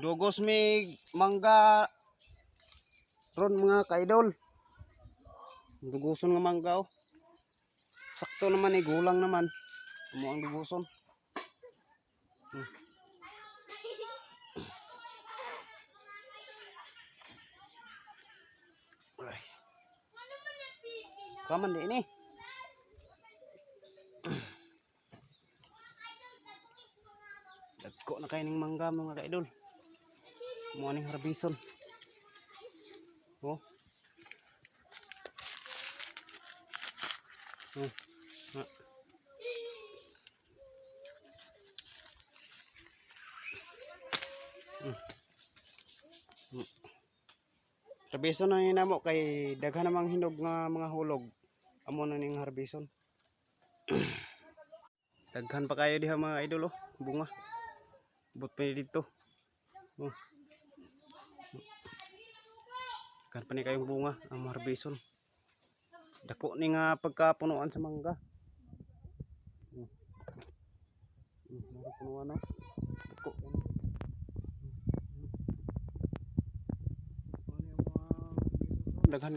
Dugos mig mangga ron mga kaidol. Duguson nga mangga oh. Sakto naman gulang naman. Amo ang duguson. Ay. Kaman di ini. Dagko na kayo ng mangga mga kaidol. Amo ning harbison. Oh. Harbison na hinamo kay daghan namang hinog nga mga hulog. Amo na ning harbison. Daghan pa kayo diha mga idol oh, bunga. But pa dito. Oh. Daghan pa ni kayong bunga ang harbison. Dako ni nga pagkapunuan sa mangga. Punuan no. Dako. Daghan